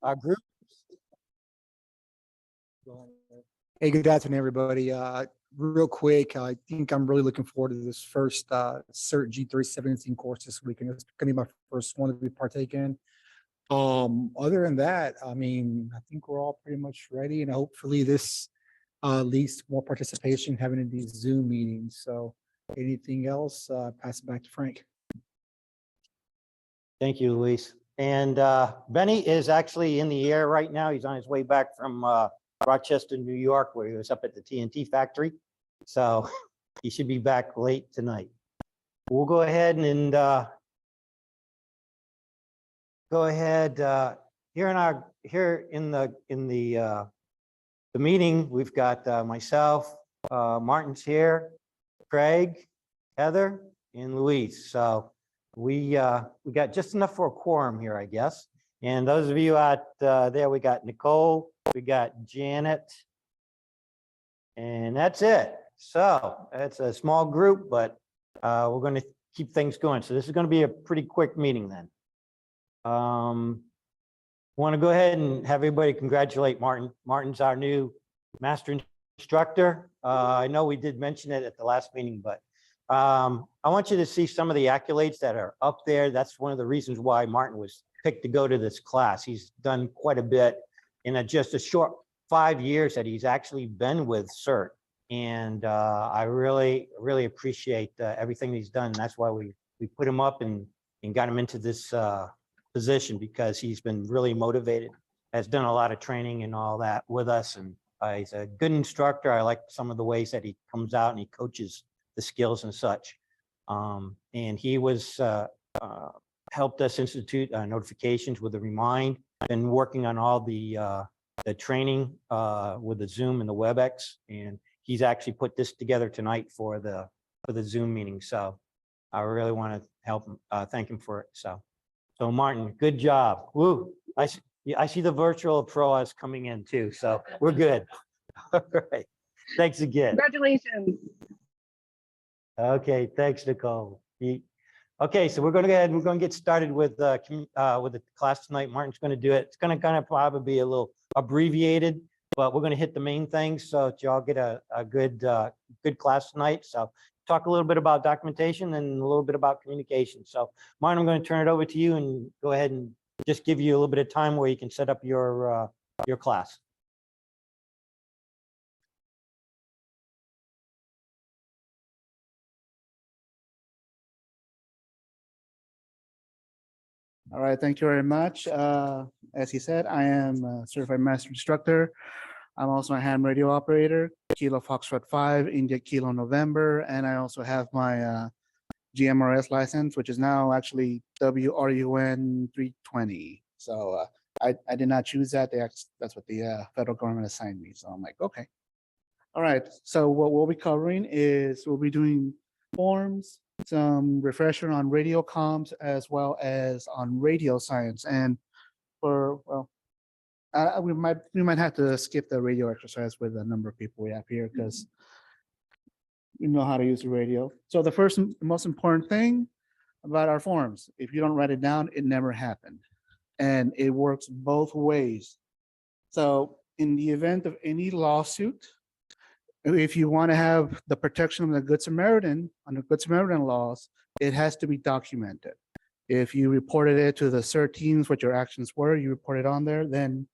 our group. Hey, good afternoon, everybody. Real quick, I think I'm really looking forward to this first CERT G317 course this week, and it's going to be my first one to be partaking. Other than that, I mean, I think we're all pretty much ready, and hopefully this leads to more participation having in these Zoom meetings. So anything else, pass it back to Frank. Thank you, Luis. And Benny is actually in the air right now. He's on his way back from Rochester, New York, where he was up at the TNT factory. So he should be back late tonight. We'll go ahead and here in the meeting, we've got myself, Martin's here, Craig, Heather, and Luis. So we got just enough for a quorum here, I guess. And those of you out there, we got Nicole, we got Janet, and that's it. So it's a small group, but we're going to keep things going. So this is going to be a pretty quick meeting then. Want to go ahead and have everybody congratulate Martin. Martin's our new master instructor. I know we did mention it at the last meeting, but I want you to see some of the accolades that are up there. That's one of the reasons why Martin was picked to go to this class. He's done quite a bit in just a short 5 years that he's actually been with CERT. And I really appreciate everything he's done. That's why we put him up and got him into this position, because he's been really motivated, has done a lot of training and all that with us. And he's a good instructor. I like some of the ways that he comes out and he coaches the skills and such. And he was helped us institute notifications with the Remind, been working on all the training with the Zoom and the WebEx, and he's actually put this together tonight for the Zoom meeting. So I really want to help him, thank him for it. So Martin, good job. Woo! I see the virtual pros coming in too, so we're good. All right, thanks again. Congratulations. Okay, thanks, Nicole. Okay, so we're going to go ahead and we're going to get started with the class tonight. Martin's going to do it. It's going to kind of probably be a little abbreviated, but we're going to hit the main things so that y'all get a good class tonight. So talk a little bit about documentation and a little bit about communication. So Martin, I'm going to turn it over to you and go ahead and just give you a little bit of time where you can set up your class. All right, thank you very much. As he said, I am a certified master instructor. I'm also a ham radio operator, Kilo Foxtrot 5, India Kilo November, and I also have my GMRS license, which is now actually WRUN 320. So I did not choose that. That's what the federal government assigned me. So I'm like, okay. All right, so what we'll be covering is we'll be doing forms, some refresher on radio comms, as well as on radio science. And for, well, we might have to skip the radio exercise with the number of people we have here, because we know how to use the radio. So the first most important thing about our forms, if you don't write it down, it never happened. And it works both ways. So in the event of any lawsuit, if you want to have the protection of the Good Samaritan under Good Samaritan laws, it has to be documented. If you reported it to the CERT teams, what your actions were, you report it on there, then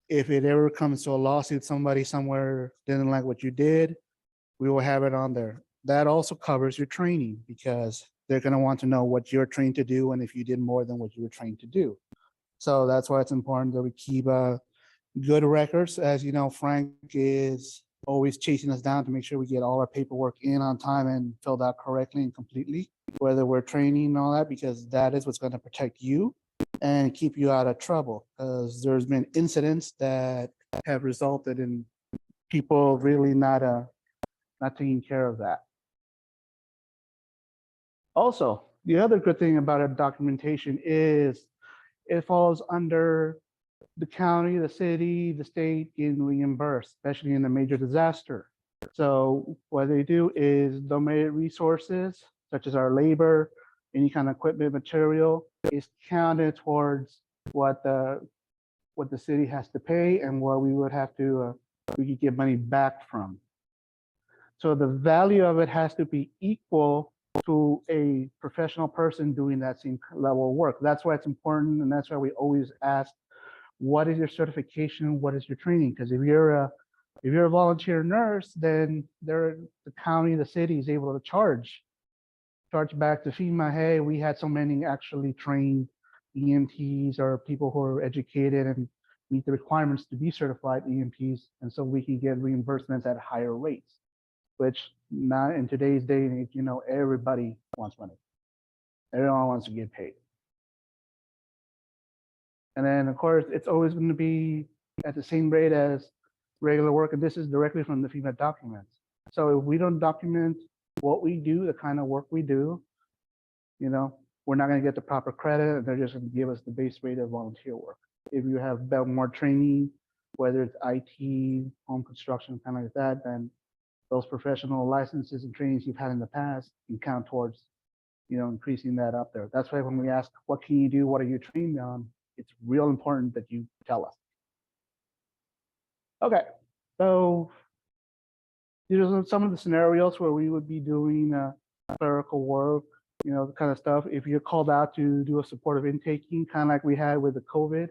if it ever comes to a lawsuit, somebody somewhere didn't like what you did, we will have it on there. That also covers your training, because they're going to want to know what you're trained to do and if you did more than what you were trained to do. So that's why it's important that we keep good records. As you know, Frank is always chasing us down to make sure we get all our paperwork in on time and filled out correctly and completely, whether we're training and all that, because that is what's going to protect you and keep you out of trouble. Because there's been incidents that have resulted in people really not taking care of that. Also, the other good thing about our documentation is it falls under the county, the city, the state getting reimbursed, especially in a major disaster. So what they do is donated resources, such as our labor, any kind of equipment, material, is counted towards what the what the city has to pay and what we would have to, we could get money back from. So the value of it has to be equal to a professional person doing that same level of work. That's why it's important, and that's why we always ask, what is your certification? What is your training? Because if you're a volunteer nurse, then the county, the city is able to charge back to FEMA. Hey, we had so many actually trained EMTs or people who are educated and meet the requirements to be certified EMTs, and so we can get reimbursements at higher rates. Which now in today's day and age, everybody wants money. Everyone wants to get paid. And then of course, it's always going to be at the same rate as regular work. And this is directly from the FEMA documents. So if we don't document what we do, the kind of work we do, we're not going to get the proper credit, and they're just going to give us the base rate of volunteer work. If you have more training, whether it's IT, home construction, kind of like that, then those professional licenses and trainings you've had in the past can count towards, increasing that up there. That's why when we ask, what can you do? What are you trained on? It's real important that you tell us. Okay, so these are some of the scenarios where we would be doing clerical work, the kind of stuff. If you're called out to do a supportive intaking, kind of like we had with the COVID,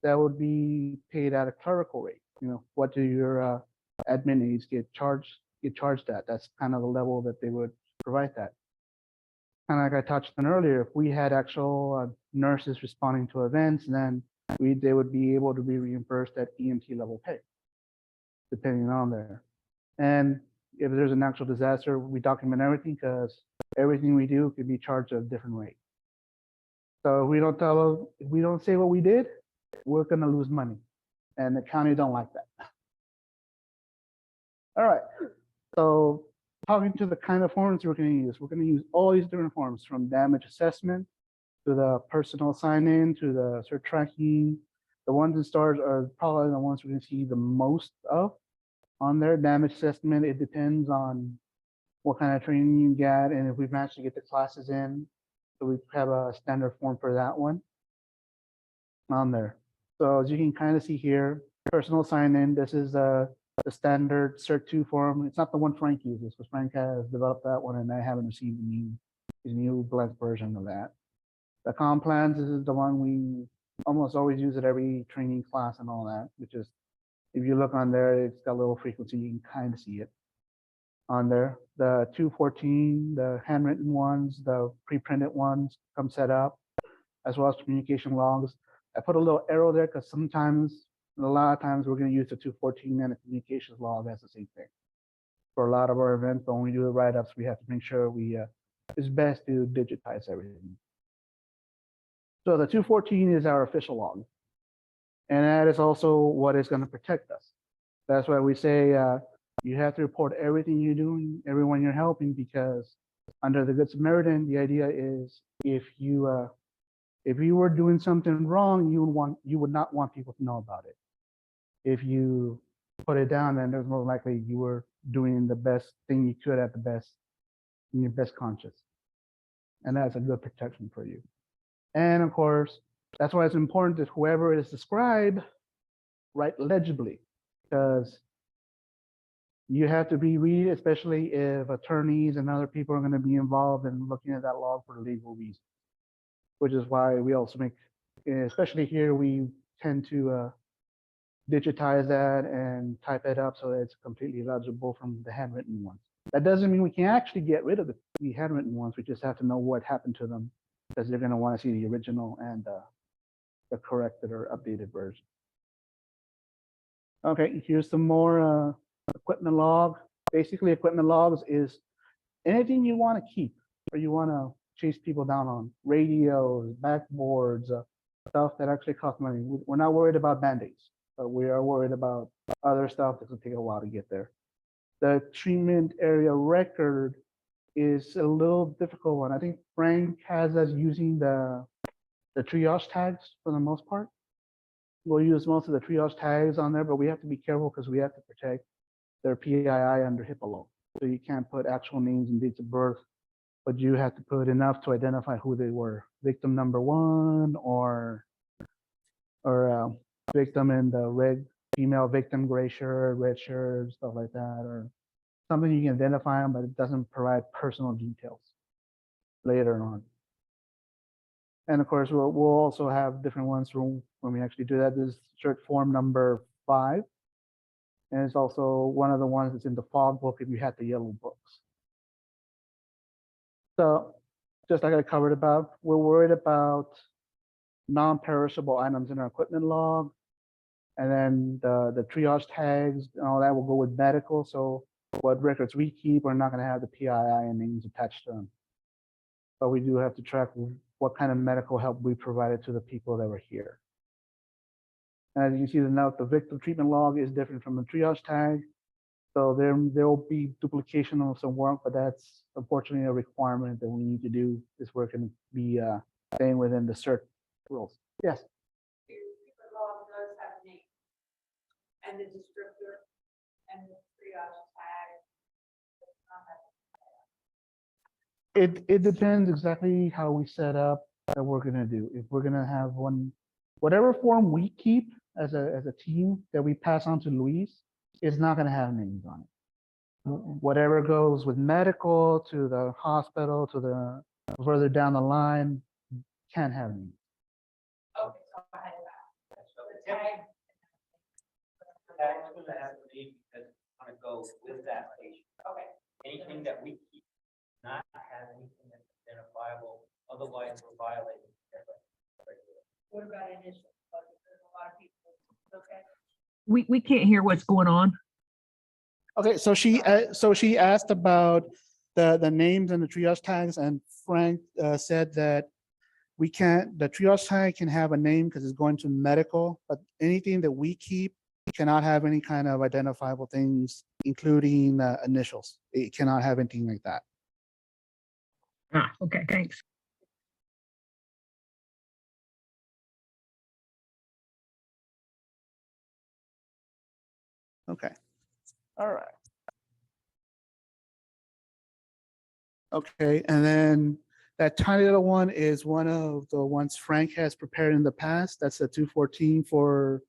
that would be paid at a clerical rate. What do your admin aides get charged at? That's kind of the level that they would provide that. And like I touched on earlier, if we had actual nurses responding to events, then they would be able to be reimbursed at EMT level pay, depending on there. And if there's an actual disaster, we document everything, because everything we do could be charged at a different rate. So if we don't say what we did, we're going to lose money, and the county don't like that. All right. So talking to the kind of forms we're going to use all these different forms, from damage assessment to the personal sign-in to the CERT tracking. The ones in stars are probably the ones we're going to see the most of on their damage assessment. It depends on what kind of training you get and if we've managed to get the classes in. So we have a standard form for that one on there. So as you can kind of see here, personal sign-in, this is the standard CERT 2 form. It's not the one Frank uses, because Frank has developed that one and I haven't received his new blank version of that. The comm plans, this is the one we almost always use at every training class and all that, which is, if you look on there, it's got a little frequency, you can kind of see it on there. The 214, the handwritten ones, the pre-printed ones come set up, as well as communication logs. I put a little arrow there because a lot of times we're going to use the 214 and the communications log as the same thing. For a lot of our events, when we do the write-ups, we have to make sure it's best to digitize everything. So the 214 is our official log. And that is also what is going to protect us. That's why we say you have to report everything you're doing, everyone you're helping, because under the Good Samaritan, the idea is if you were doing something wrong, you would not want people to know about it. If you put it down, then there's more likely you were doing the best thing you could at in your best conscience. And that's a good protection for you. And of course, that's why it's important that whoever is described, write legibly, because you have to read, especially if attorneys and other people are going to be involved in looking at that log for legal reasons, which is why we also make, especially here, we tend to digitize that and type it up so that it's completely legible from the handwritten ones. That doesn't mean we can actually get rid of the handwritten ones. We just have to know what happened to them, because they're going to want to see the original and the corrected or updated version. Okay, here's some more equipment log. Basically, equipment logs is anything you want to keep or you want to chase people down on: radios, backboards, stuff that actually costs money. We're not worried about Band-Aids, but we are worried about other stuff that will take a while to get there. The treatment area record is a little difficult one. I think Frank has us using the triage tags for the most part. We'll use most of the triage tags on there, but we have to be careful because we have to protect their PII under HIPAA law. So you can't put actual names and dates of birth, but you have to put enough to identify who they were. Victim number 1 or victim in the red, female victim, gray shirt, red shirt, stuff like that, or something you can identify them, but it doesn't provide personal details later on. And of course, we'll also have different ones when we actually do that. This is CERT form number 5. And it's also one of the ones that's in the fog book if you had the yellow books. So just like I covered about, we're worried about non-perishable items in our equipment log. And then the triage tags and all that will go with medical. So what records we keep are not going to have the PII and names attached to them. But we do have to track what kind of medical help we provided to the people that were here. And as you can see the note, the victim treatment log is different from the triage tag. So there will be duplication of some work, but that's unfortunately a requirement that we need to do. This work can be staying within the CERT rules. Yes. Your treatment log does have a name and the descriptor and the triage tag. It depends exactly how we set up that we're gonna do. If we're gonna have one, whatever form we keep as a team that we pass on to Luis, is not gonna have names on it. Whatever goes with medical to the hospital to the further down the line can't have names. Okay, so I had that. So the tag. Tag's gonna have to be because it's gonna go with that patient. Okay. Anything that we keep, not have anything that's identifiable, otherwise we're violating. What about initial? There's a lot of people. Okay. We can't hear what's going on. Okay, so she asked about the names and the triage tags, and Frank said that we can't. The triage tag can have a name because it's going to medical, but anything that we keep cannot have any kind of identifiable things, including initials. It cannot have anything like that. Ah, okay, thanks. Okay. All right. Okay, and then that tiny little one is one of the ones Frank has prepared in the past. That's the 214 for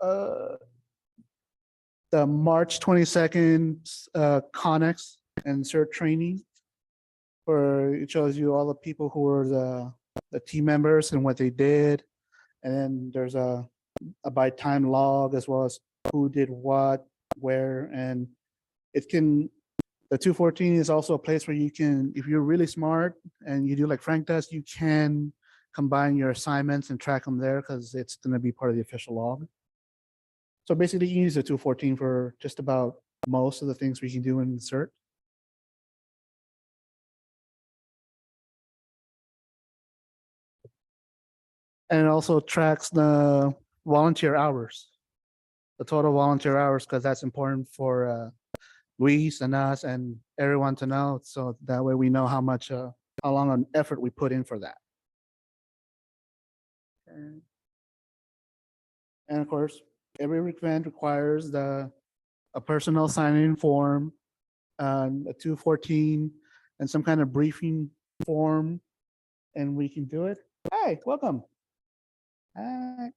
the March 22nd Connex and CERT training. Where it shows you all the people who were the team members and what they did. And then there's a by time log as well as who did what, where, and it can, the 214 is also a place where you can, if you're really smart and you do like Frank does, you can combine your assignments and track them there because it's going to be part of the official log. So basically you can use the 214 for just about most of the things we can do in CERT. And it also tracks the volunteer hours, the total volunteer hours, because that's important for Luis and us and everyone to know. So that way we know how much, how long an effort we put in for that. And of course, every event requires a personal sign-in form, a 214, and some kind of briefing form, and we can do it. Hi, welcome. Hi.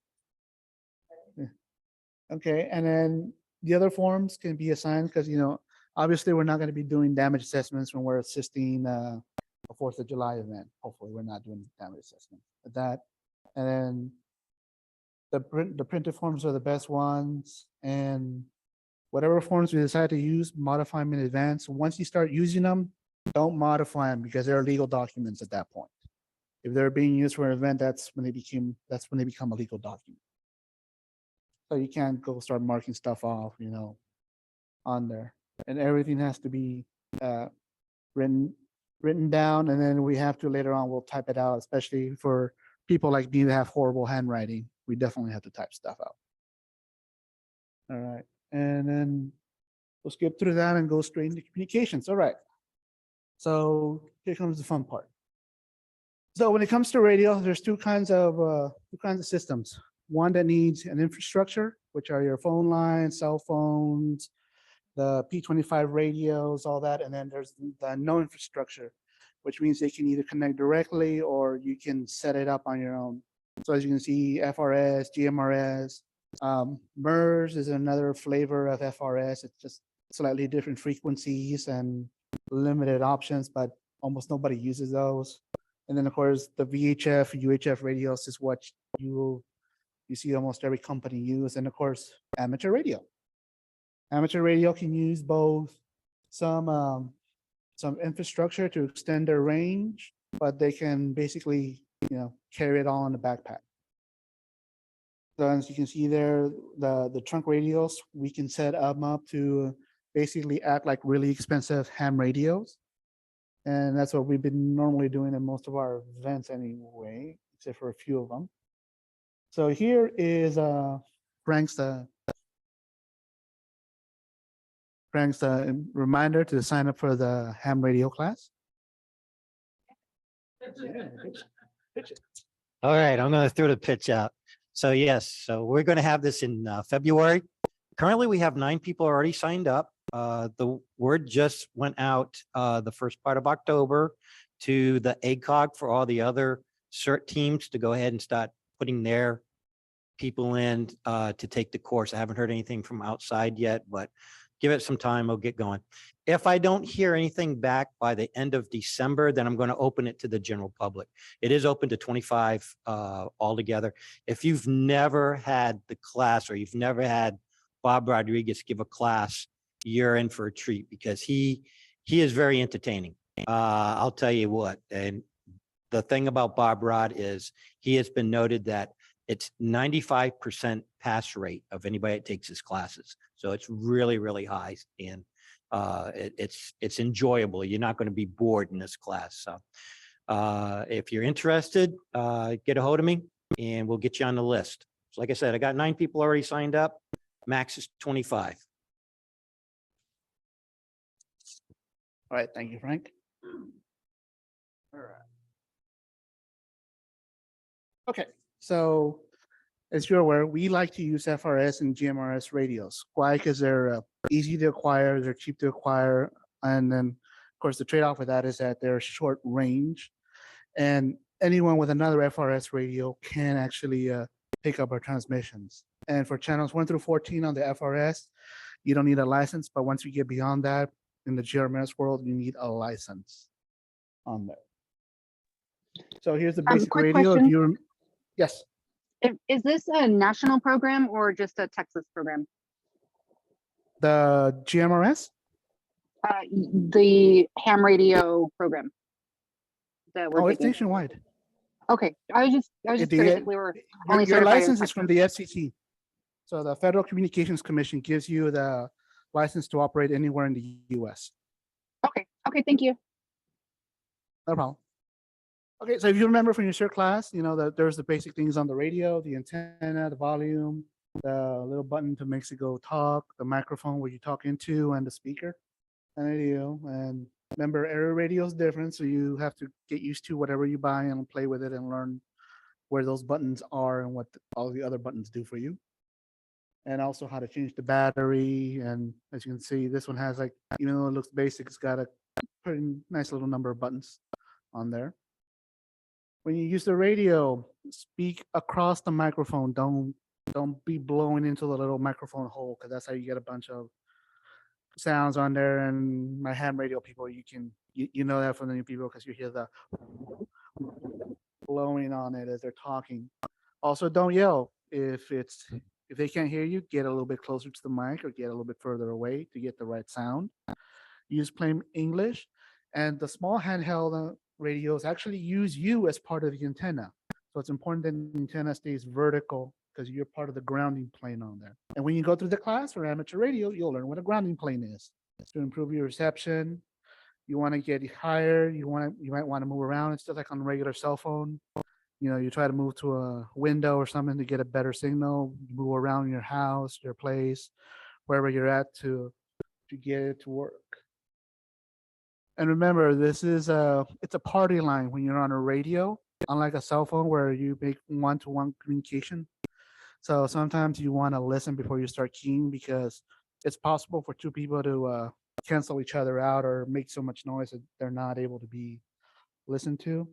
Okay, and then the other forms can be assigned because, you know, obviously we're not going to be doing damage assessments when we're assisting a 4th of July event. Hopefully we're not doing damage assessment with that. And then the printed forms are the best ones, and whatever forms we decide to use, modify them in advance. Once you start using them, don't modify them because they're legal documents at that point. If they're being used for an event, that's when they become a legal document. So you can't go start marking stuff off, you know, on there. And everything has to be written down, and then we have to later on, we'll type it out, especially for people like me that have horrible handwriting. We definitely have to type stuff out. All right, and then we'll skip through that and go straight into communications. All right, so here comes the fun part. So when it comes to radio, there's two kinds of systems. One that needs an infrastructure, which are your phone lines, cell phones, the P25 radios, all that. And then there's the no infrastructure, which means they can either connect directly or you can set it up on your own. So as you can see, FRS, GMRS, MERS is another flavor of FRS. It's just slightly different frequencies and limited options, but almost nobody uses those. And then of course the VHF, UHF radios is what you see almost every company use. And of course, amateur radio. Amateur radio can use both some infrastructure to extend their range, but they can basically, carry it all in the backpack. So as you can see there, the trunk radios, we can set them up to basically act like really expensive ham radios. And that's what we've been normally doing in most of our events anyway, except for a few of them. So here is Frank's reminder to sign up for the ham radio class. All right, I'm going to throw the pitch out. So yes, so we're going to have this in February. Currently, we have 9 people already signed up. The word just went out the first part of October to the ACOG for all the other CERT teams to go ahead and start putting their people in to take the course. I haven't heard anything from outside yet, but give it some time, we'll get going. If I don't hear anything back by the end of December, then I'm going to open it to the general public. It is open to 25 altogether. If you've never had the class or you've never had Bob Rodriguez give a class, you're in for a treat because he is very entertaining. I'll tell you what, and the thing about Bob Rod is he has been noted that it's 95% pass rate of anybody that takes his classes. So it's really, really high, and it's enjoyable. You're not going to be bored in this class. So if you're interested, get a hold of me and we'll get you on the list. So like I said, I got 9 people already signed up. Max is 25. All right, thank you, Frank. All right. Okay, so as you're aware, we like to use FRS and GMRS radios. Why? Because they're easy to acquire, they're cheap to acquire, and then of course the trade-off with that is that they're short range, and anyone with another FRS radio can actually pick up our transmissions. And for channels 1 through 14 on the FRS, you don't need a license, but once you get beyond that, in the GMRS world, you need a license on there. So here's the basic Quick radio. If question. you yes. Is this a national program or just a Texas program? The GMRS? The ham radio program that we're Oh, it's taking. nationwide. Okay, I was just curious if we were only Your certified in license is from Texas. the FCC. So the Federal Communications Commission gives you the license to operate anywhere in the US. Okay, thank you. No problem. Okay, so if you remember from your CERT class, you know that there's the basic things on the radio, the antenna, the volume, the little button to makes it go talk, the microphone where you talk into, and the speaker. And remember, every radio is different, so you have to get used to whatever you buy and play with it and learn where those buttons are and what all the other buttons do for you. And also how to change the battery. And as you can see, this one has, like, even though it looks basic, it's got a pretty nice little number of buttons on there. When you use the radio, speak across the microphone. Don't be blowing into the little microphone hole, because that's how you get a bunch of sounds on there. And my ham radio people, you know that from the new people, because you hear the blowing on it as they're talking. Also, don't yell. If they can't hear you, get a little bit closer to the mic or get a little bit further away to get the right sound. Use plain English. And the small handheld radios actually use you as part of the antenna. So it's important that the antenna stays vertical, because you're part of the grounding plane on there. And when you go through the class for amateur radio, you'll learn what a grounding plane is. To improve your reception, you want to get higher, you might want to move around. It's just like on a regular cell phone. You know, you try to move to a window or something to get a better signal. You move around your house, your place, wherever you're at to get it to work. And remember, this is it's a party line when you're on a radio, unlike a cell phone where you make one-to-one communication. So sometimes you want to listen before you start keying, because it's possible for 2 people to cancel each other out or make so much noise that they're not able to be listened to.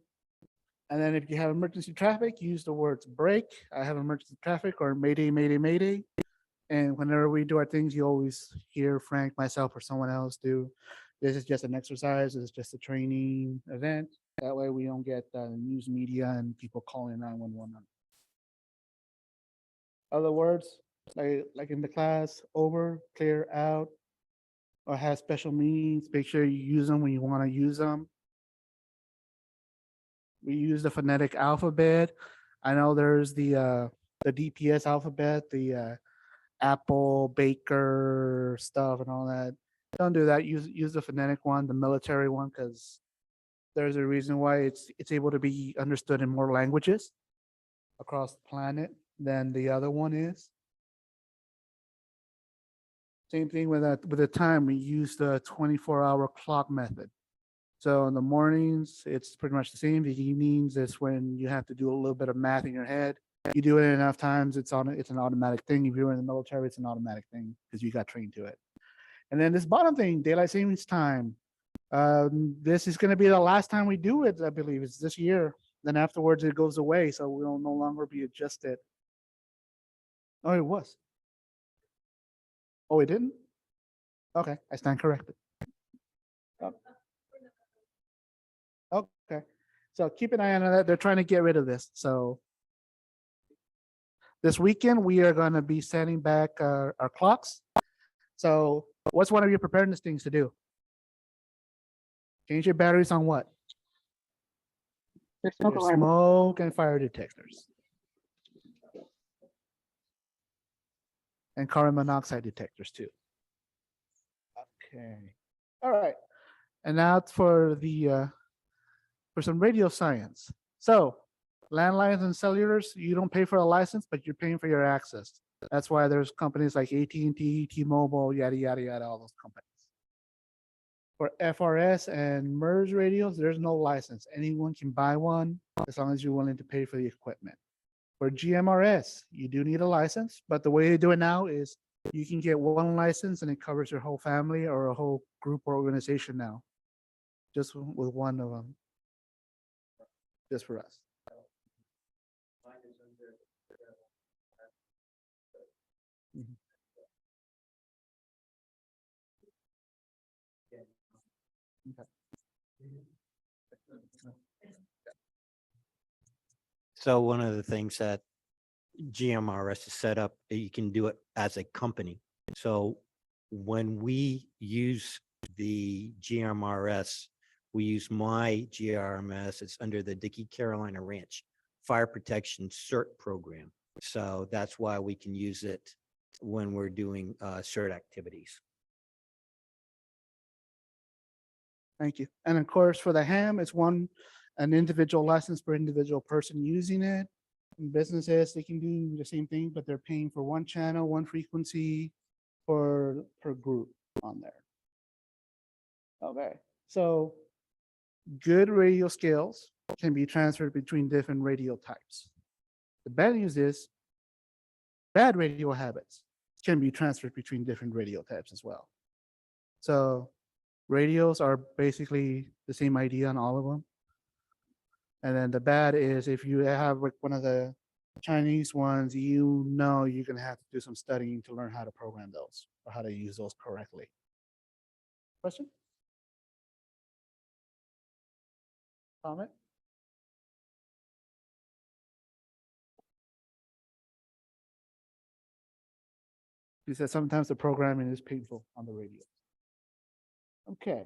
And then if you have emergency traffic, use the words break, I have emergency traffic, or mayday, mayday, mayday. And whenever we do our things, you always hear Frank, myself, or someone else do. This is just an exercise. This is just a training event. That way we don't get news media and people calling 911. Other words, like in the class, over, clear, out, or have special meanings. Make sure you use them when you want to use them. We use the phonetic alphabet. I know there's the DPS alphabet, the Apple, Baker stuff and all that. Don't do that. Use the phonetic one, the military one, because there's a reason why it's able to be understood in more languages across the planet than the other one is. Same thing with the time. We use the 24-hour clock method. So in the mornings, it's pretty much the same. The evenings is when you have to do a little bit of math in your head. You do it enough times, it's an automatic thing. If you're in the military, it's an automatic thing because you got trained to it. And then this bottom thing, daylight savings time. This is going to be the last time we do it, I believe. It's this year. Then afterwards, it goes away, so we will no longer be adjusted. Oh, it was. Oh, it didn't? Okay, I stand corrected. Okay, so keep an eye on that. They're trying to get rid of this. So this weekend, we are going to be setting back our clocks. So what's one of your preparedness things to do? Change your batteries on what? There's smoke Your alarm. smoke and fire detectors. And carbon monoxide detectors too. Okay. All right. And now for the for some radio science. So landlines and cellulars, you don't pay for a license, but you're paying for your access. That's why there's companies like AT&T, T-Mobile, yada, yada, yada, all those companies. For FRS and MERS radios, there's no license. Anyone can buy one as long as you're willing to pay for the equipment. For GMRS, you do need a license, but the way they do it now is you can get one license and it covers your whole family or a whole group or organization now, just with one of them, just for us. Mhm. Okay. So one of the things that GMRS is set up, you can do it as a company. So when we use the GMRS, we use my GRMS. It's under the Dickey Carolina Ranch Fire Protection CERT program. So that's why we can use it when we're doing CERT activities. Thank you. And of course, for the ham, it's an individual license per individual person using it. And businesses, they can do the same thing, but they're paying for one channel, one frequency per group on there. Okay, so good radio skills can be transferred between different radio types. The bad news is bad radio habits can be transferred between different radio types as well. So radios are basically the same idea on all of them. And then the bad is if you have like one of the Chinese ones, you're going to have to do some studying to learn how to program those or how to use those correctly. Question? Comment? He said sometimes the programming is painful on the radio. Okay,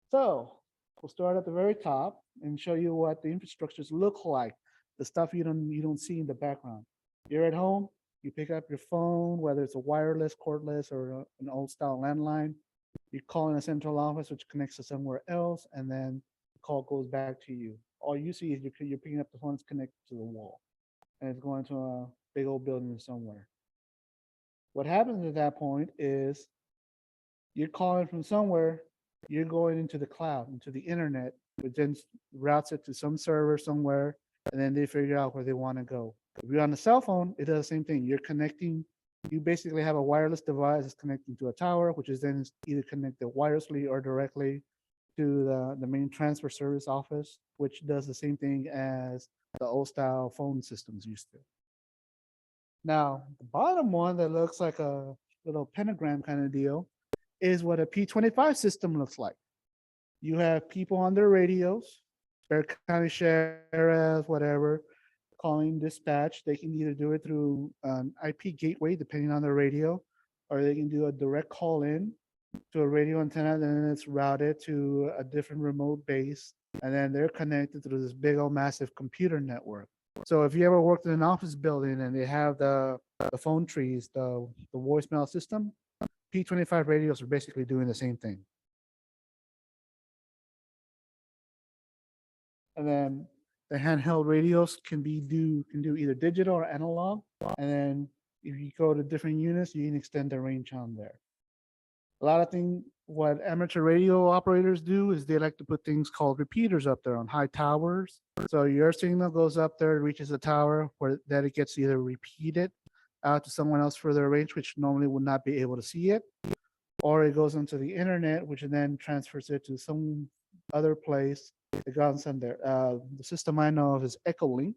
so we'll start at the very top and show you what the infrastructures look like, the stuff you don't see in the background. You're at home, you pick up your phone, whether it's a wireless, cordless, or an old style landline. You call in a central office, which connects to somewhere else, and then the call goes back to you. All you see is you're picking up the phone, it's connected to the wall, and it's going to a big old building somewhere. What happens at that point is you're calling from somewhere, you're going into the cloud, into the internet, which then routes it to some server somewhere, and then they figure out where they want to go. If you're on the cell phone, it does the same thing. You're connecting, you basically have a wireless device that's connecting to a tower, which is then either connected wirelessly or directly to the main transfer service office, which does the same thing as the old style phone systems used to. Now, the bottom one that looks like a little pentagram kind of deal is what a P25 system looks like. You have people on their radios, Bear County Sheriff, whatever, calling dispatch. They can either do it through an IP gateway, depending on their radio, or they can do a direct call in to a radio antenna, then it's routed to a different remote base, and then they're connected through this big old massive computer network. So if you ever worked in an office building and they have the phone trees, the voicemail system, P25 radios are basically doing the same thing. And then the handheld radios can do either digital or analog. And then if you go to different units, you can extend the range on there. A lot of things, what amateur radio operators do is they like to put things called repeaters up there on high towers. So your signal goes up there, reaches the tower, where that it gets either repeated out to someone else further range, which normally would not be able to see it, or it goes into the internet, which then transfers it to some other place. It goes on there. The system I know of is Echolink,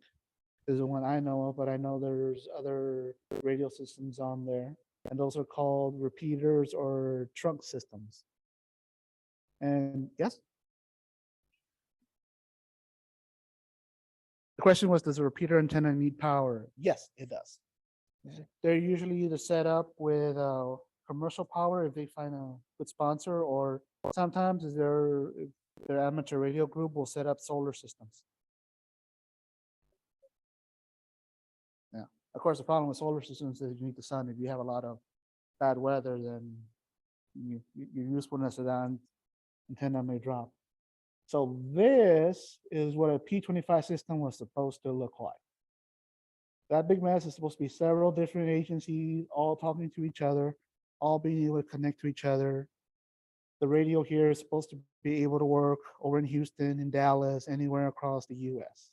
is the one I know of, but I know there's other radio systems on there, and those are called repeaters or trunk systems. And yes, the question was, does a repeater antenna need power? Yes, it does. They're usually either set up with commercial power if they find a good sponsor, or sometimes their amateur radio group will set up solar systems. Yeah, of course, the problem with solar systems is you need the sun. If you have a lot of bad weather, then your usefulness of that antenna may drop. So this is what a P25 system was supposed to look like. That big mess is supposed to be several different agencies all talking to each other, all being able to connect to each other. The radio here is supposed to be able to work over in Houston, in Dallas, anywhere across the US.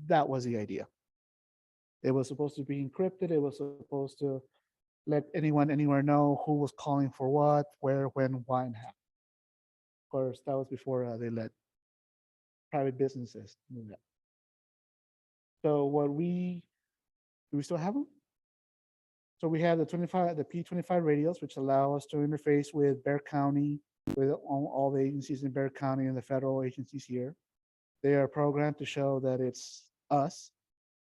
That was the idea. It was supposed to be encrypted. It was supposed to let anyone anywhere know who was calling for what, where, when, why, and how. Of course, that was before they let private businesses do that. So do we still have them? So we have the P25 radios, which allow us to interface with Bear County, with all the agencies in Bear County and the federal agencies here. They are programmed to show that it's us.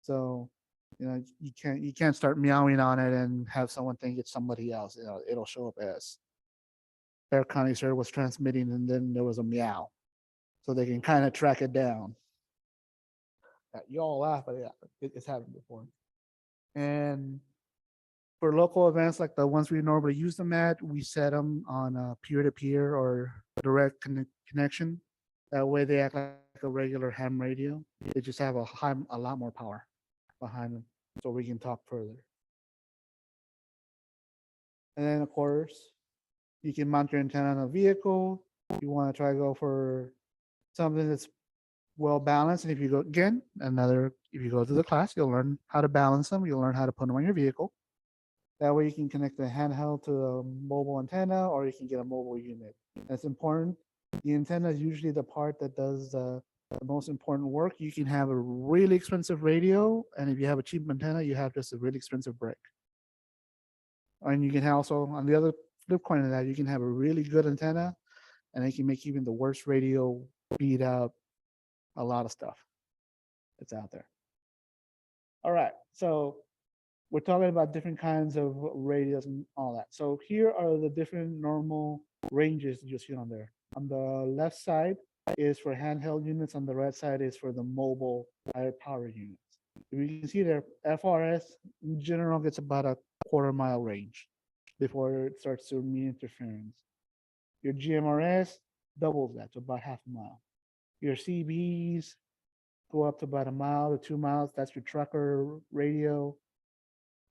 So, you know, you can't start meowing on it and have someone think it's somebody else. You know, it'll show up as Bear County Sir was transmitting, and then there was a meow, so they can kind of track it down. You all laugh, but yeah, it's happened before. And for local events like the ones we normally use them at, we set them on a peer-to-peer or direct connection. That way they act like a regular ham radio. They just have a lot more power behind them, so we can talk further. And then of course, you can mount your antenna on a vehicle. You want to try to go for something that's well balanced. And if you go, again, if you go to the class, you'll learn how to balance them. You'll learn how to put them on your vehicle. That way you can connect the handheld to a mobile antenna, or you can get a mobile unit. That's important. The antenna is usually the part that does the most important work. You can have a really expensive radio, and if you have a cheap antenna, you have just a really expensive brick. And you can also, on the other flip coin of that, you can have a really good antenna, and it can make even the worst radio beat out a lot of stuff that's out there. All right, so we're talking about different kinds of radios and all that. So here are the different normal ranges you see on there. On the left side is for handheld units. On the right side is for the mobile higher power units. You can see there, FRS in general gets about a quarter-mile range before it starts to mean interference. Your GMRS doubles that to about half a mile. Your CBs go up to about a mile to 2 miles. That's your trucker radio.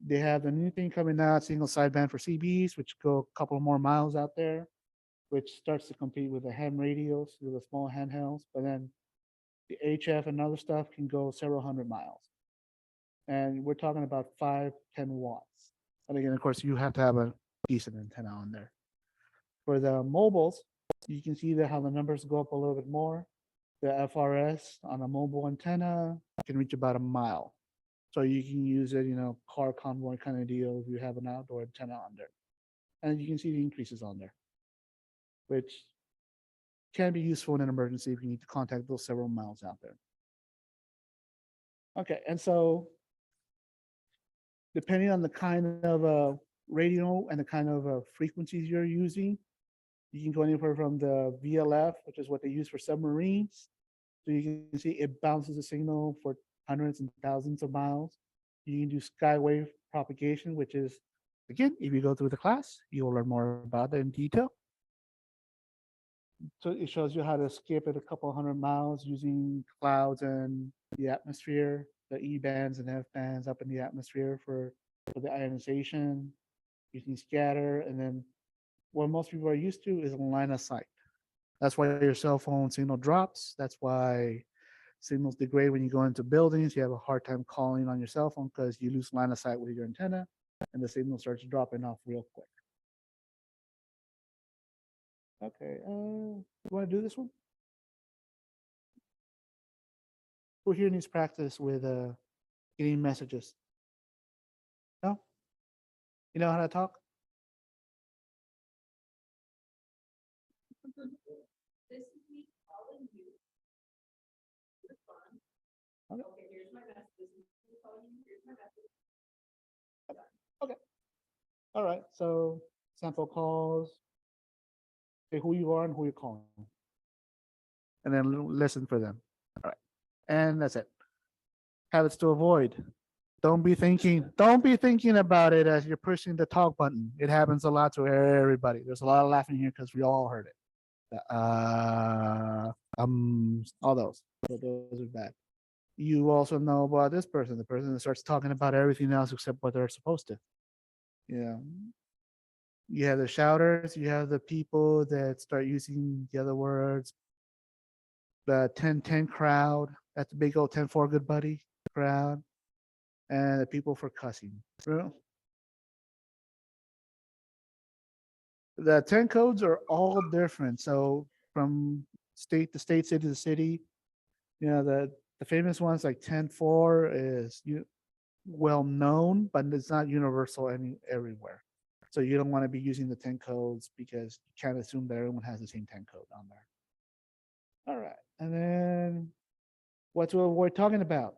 They have the new thing coming out, single sideband for CBs, which go a couple more miles out there, which starts to compete with the ham radios, with the small handhelds. But then the HF and other stuff can go several hundred miles. And we're talking about 5-10 watts. And again, of course, you have to have a decent antenna on there. For the mobiles, You can see that how the numbers go up a little bit more. The FRS on a mobile antenna can reach about a mile. So you can use it, car convoy kind of deal if you have an outdoor antenna on there. And you can see the increases on there, which can be useful in an emergency if you need to contact those several miles out there. Okay, and so depending on the kind of radio and the kind of frequencies you're using, you can go anywhere from the VLF, which is what they use for submarines. So you can see it bounces a signal for hundreds and thousands of miles. You can do skywave propagation, which is, again, if you go through the class, you will learn more about that in detail. So it shows you how to skip it a couple hundred miles using clouds and the atmosphere, the E bands and F bands up in the atmosphere for the ionization, using scatter, and then what most people are used to is line of sight. That's why your cell phone signal drops. That's why signals degrade when you go into buildings. You have a hard time calling on your cell phone because you lose line of sight with your antenna and the signal starts dropping off real quick. Okay, you want to do this one? Who here needs practice with getting messages? No? You know how to talk? This is me calling you. Respond. Okay. Okay, here's my message. This is me calling you. Here's my message. All right, so sample calls, say who you are and who you're calling, and then listen for them. All right, and that's it. Habits to avoid. Don't be thinking about it as you're pushing the talk button. It happens a lot to everybody. There's a lot of laughing here because we all heard it. All those. So those are bad. You also know about this person, the person that starts talking about everything else except what they're supposed to. Yeah. You have the shouters, you have the people that start using the other words. The 10-10 crowd, that's the big old 10-4 good buddy crowd, and the people for cussing. The 10 codes are all different. So from state to state, city to city, the famous ones like 10-4 is well known, but it's not universal everywhere. So you don't want to be using the 10 codes because you can't assume that everyone has the same 10 code on there. All right. And then what to avoid talking about?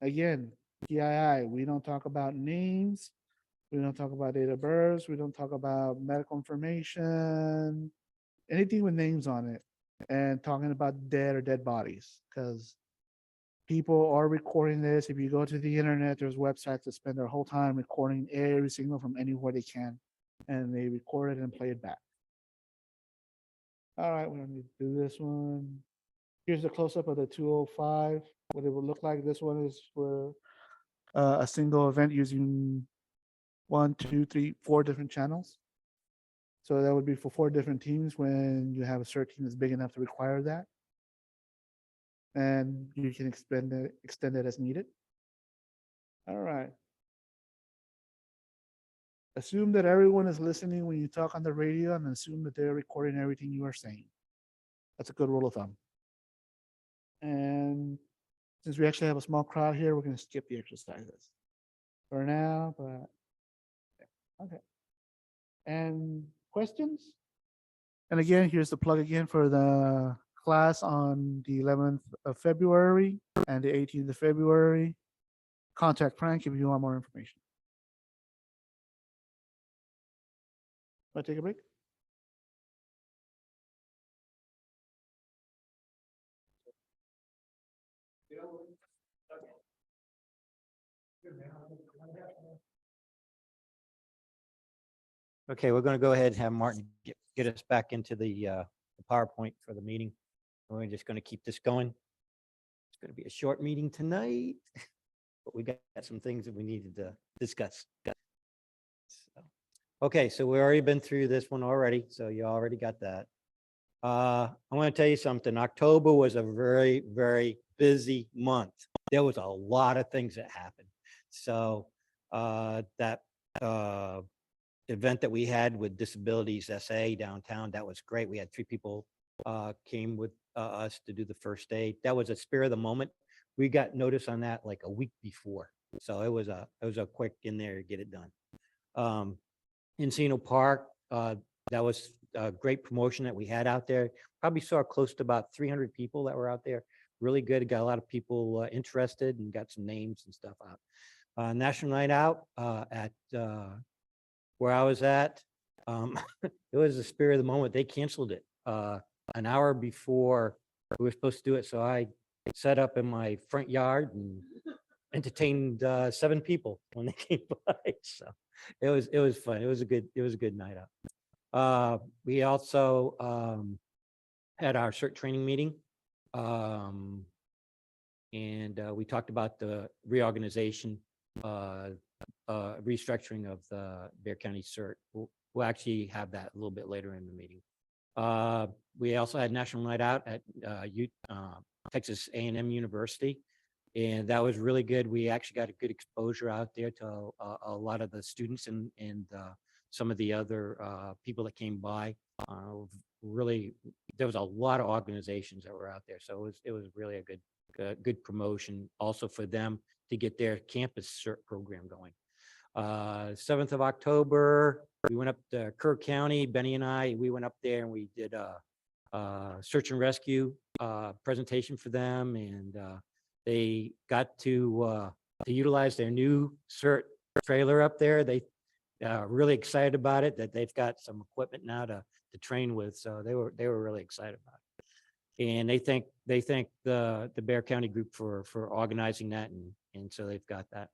Again, PII, we don't talk about names. We don't talk about date of birth. We don't talk about medical information, anything with names on it, and talking about dead or dead bodies because people are recording this. If you go to the internet, there's websites that spend their whole time recording every signal from anywhere they can, and they record it and play it back. All right, we don't need to do this one. Here's a close-up of the 205, what it would look like. This one is for a single event using 1, 2, 3, 4 different channels. So that would be for 4 different teams when you have a CERT team that's big enough to require that. And you can extend it as needed. All right. Assume that everyone is listening when you talk on the radio and assume that they're recording everything you are saying. That's a good rule of thumb. And since we actually have a small crowd here, we're going to skip the exercises for now, but okay. And questions? And again, here's the plug again for the class on the 11th of February and the 18th of February. Contact Frank if you want more information. Want to take a break? Okay, we're going to go ahead and have Martin get us back into the PowerPoint for the meeting. We're just going to keep this going. It's going to be a short meeting tonight, but we got some things that we needed to discuss. So, okay, so we've already been through this one already, so you already got that. I want to tell you something. October was a very, very busy month. There was a lot of things that happened. So that event that we had with Disabilities SA downtown. That was great. We had 3 people came with us to do the first aid. That was a spur of the moment. We got notice on that like a week before. So it was a quick in there to get it done. Encino Park, that was a great promotion that we had out there. Probably saw close to about 300 people that were out there. Really good. Got a lot of people interested and got some names and stuff out. National Night Out at where I was at. It was the spirit of the moment. They canceled it an hour before we were supposed to do it. So I set up in my front yard and entertained 7 people when they came by. So it was fun. It was a good night out. We also had our CERT training meeting. And we talked about the reorganization, restructuring of the Bear County CERT. We'll actually have that a little bit later in the meeting. We also had National Night Out at Texas A&M University, and that was really good. We actually got a good exposure out there to a lot of the students and some of the other people that came by. Really, there was a lot of organizations that were out there, so it was really a good promotion also for them to get their campus CERT program going. 7th of October, we went up to Kerr County. Benny and we went up there and we did a search and rescue presentation for them, and they got to utilize their new CERT trailer up there. They really excited about it, that they've got some equipment now to train with. So they were really excited about it. And they thank the Bear County group for organizing that. And so they've got that.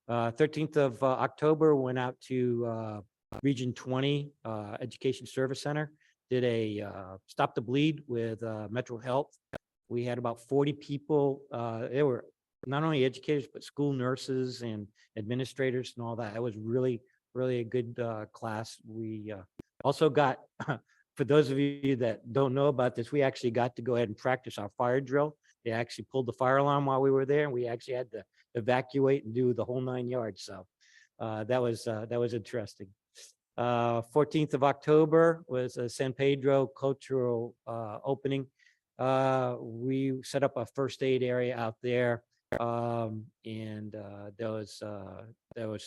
13th of October, went out to Region 20 Education Service Center, did a Stop the Bleed with Metro Health. We had about 40 people. They were not only educators, but school nurses and administrators and all that. It was really a good class. We also got, for those of you that don't know about this, we actually got to go ahead and practice our fire drill. They actually pulled the fire alarm while we were there, and we actually had to evacuate and do the whole 9 yards. So that was interesting. 14th of October was a San Pedro cultural opening. We set up a first aid area out there, and there was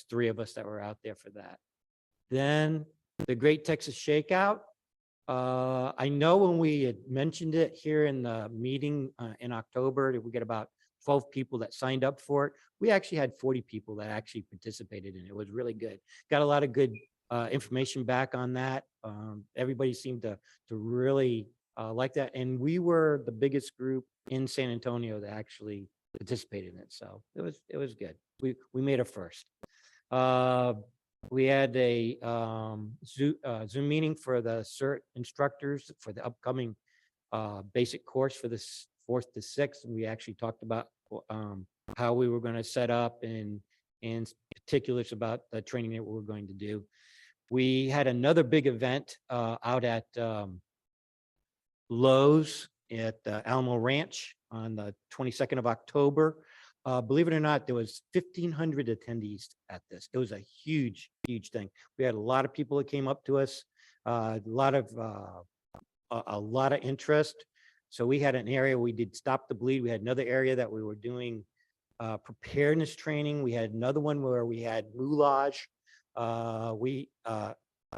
3 of us that were out there for that. Then the Great Texas Shakeout. I know when we had mentioned it here in the meeting in October, that we get about 12 people that signed up for it. We actually had 40 people that actually participated in it. It was really good. Got a lot of good information back on that. Everybody seemed to really like that. And we were the biggest group in San Antonio that actually participated in it. So it was good. We made a first. We had a Zoom meeting for the CERT instructors for the upcoming basic course for this 4th to 6th. And we actually talked about how we were going to set up and particulars about the training that we were going to do. We had another big event out at Lowe's at Alamo Ranch on the 22nd of October. Believe it or not, there was 1,500 attendees at this. It was a huge thing. We had a lot of people that came up to us, a lot of interest. So we had an area we did Stop the Bleed. We had another area that we were doing preparedness training. We had another one where we had moulage.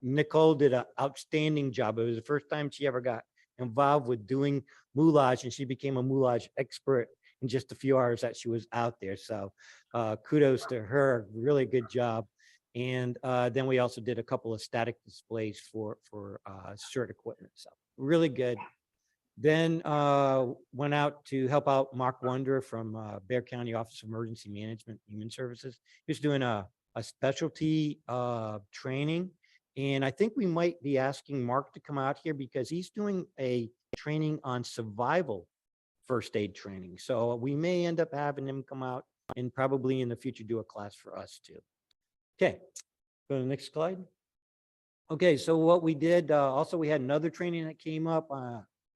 Nicole did an outstanding job. It was the first time she ever got involved with doing moulage, and she became a moulage expert in just a few hours that she was out there. So kudos to her, really good job. And then we also did a couple of static displays for CERT equipment. So really good. Then went out to help out Mark Wonder from Bear County Office of Emergency Management, Human Services. He was doing a specialty training. And I think we might be asking Mark to come out here because he's doing a training on survival first aid training. So we may end up having him come out and probably in the future do a class for us too. Okay, go to the next slide. Okay, so what we did, also we had another training that came up.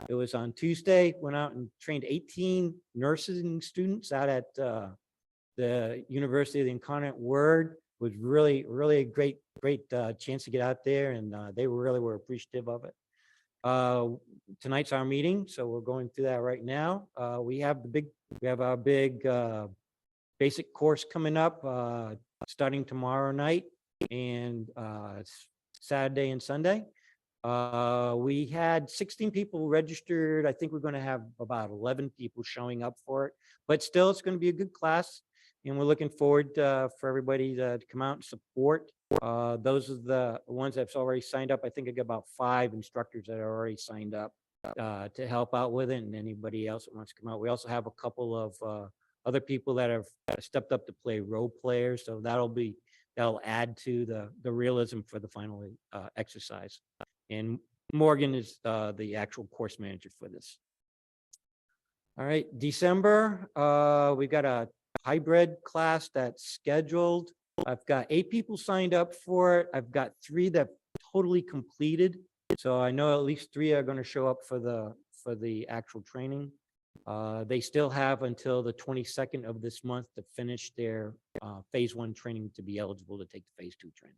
It was on Tuesday, went out and trained 18 nursing students out at the University of the Incarnate Word. was really a great chance to get out there, and they really were appreciative of it. Tonight's our meeting, so we're going through that right now. We have our big basic course coming up starting tomorrow night and Saturday and Sunday. We had 16 people registered. I think we're going to have about 11 people showing up for it, but still it's going to be a good class, and we're looking forward for everybody to come out and support. Those are the ones that's already signed up. I think I got about 5 instructors that are already signed up to help out with it, and anybody else that wants to come out. We also have a couple of other people that have stepped up to play role players, so that'll add to the realism for the final exercise. And Morgan is the actual course manager for this. All right, December, we've got a hybrid class that's scheduled. I've got 8 people signed up for it. I've got 3 that totally completed. So I know at least 3 are going to show up for the actual training. They still have until the 22nd of this month to finish their phase 1 training to be eligible to take the phase 2 training.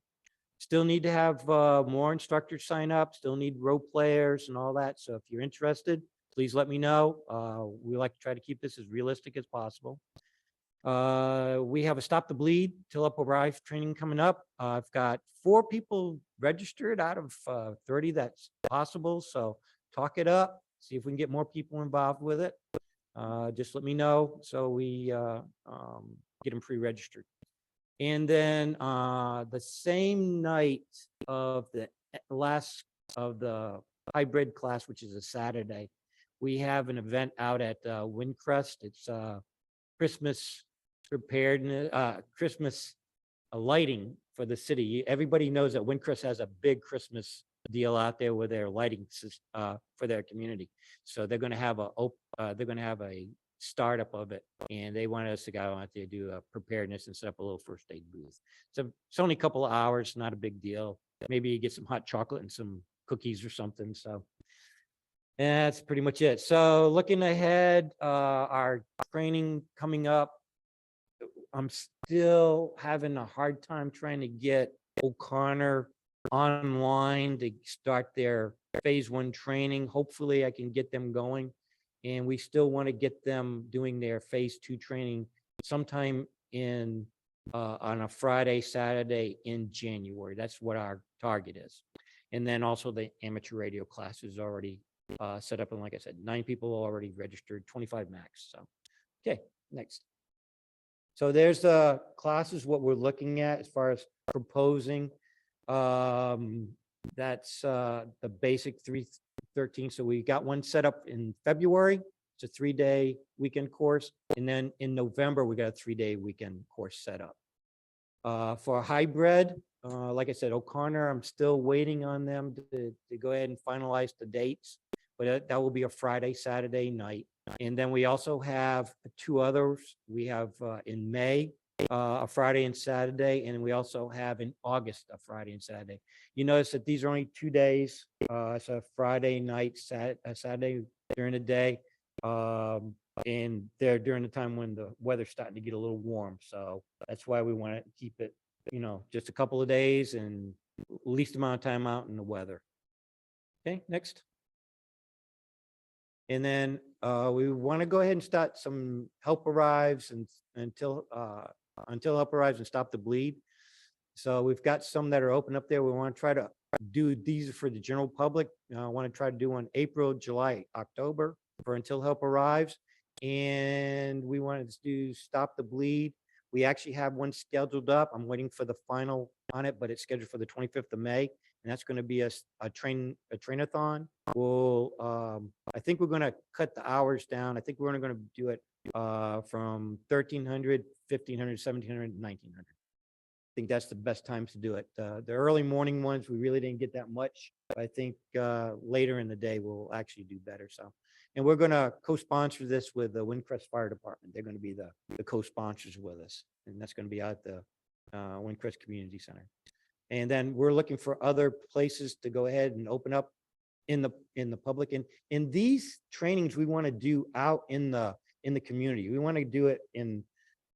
Still need to have more instructors sign up, still need role players and all that. So if you're interested, please let me know. We like to try to keep this as realistic as possible. We have a Stop the Bleed Till Up Arrive training coming up. I've got 4 people registered out of 30 that's possible. So talk it up, see if we can get more people involved with it. Just let me know so we get them pre-registered. And then the same night of the last of the hybrid class, which is a Saturday, we have an event out at Windcrest. It's Christmas preparedness, Christmas lighting for the city. Everybody knows that Windcrest has a big Christmas deal out there with their lighting for their community. So they're going to have a startup of it, and they wanted us to go out there, do a preparedness and set up a little first aid booth. So it's only a couple of hours, not a big deal. Maybe you get some hot chocolate and some cookies or something. So that's pretty much it. So looking ahead, our training coming up, I'm still having a hard time trying to get O'Connor online to start their phase 1 training. Hopefully I can get them going. And we still want to get them doing their phase 2 training sometime in on a Friday, Saturday in January. That's what our target is. And then also the amateur radio class is already set up. And like I said, 9 people already registered, 25 max. So, okay, next. So there's the classes, what we're looking at as far as proposing. That's the basic 313. So we got one set up in February. It's a 3-day weekend course. And then in November, we got a 3-day weekend course set up. For hybrid, like I said, O'Connor, I'm still waiting on them to go ahead and finalize the dates, but that will be a Friday, Saturday night. And then we also have 2 others. We have in May, a Friday and Saturday, and we also have in August, a Friday and Saturday. You notice that these are only 2 days. It's a Friday night, Saturday during the day, and they're during the time when the weather's starting to get a little warm. So that's why we want to keep it, just a couple of days and least amount of time out in the weather. Okay, next. And then we want to go ahead and start some help arrives and until help arrives and Stop the Bleed. So we've got some that are open up there. We want to try to do these for the general public. I want to try to do one April, July, October for Until Help Arrives. And we wanted to do Stop the Bleed. We actually have one scheduled up. I'm waiting for the final on it, but it's scheduled for the 25th of May. And that's going to be a train-a-thon. We'll, I think we're going to cut the hours down. I think we're only going to do it from 1,300, 1,500, 1,700, 1,900. I think that's the best times to do it. The early morning ones, we really didn't get that much. I think later in the day, we'll actually do better. So, and we're going to co-sponsor this with the Windcrest Fire Department. They're going to be the co-sponsors with us. And that's going to be out at the Windcrest Community Center. And then we're looking for other places to go ahead and open up in the public. And in these trainings, we want to do out in the community. We want to do it in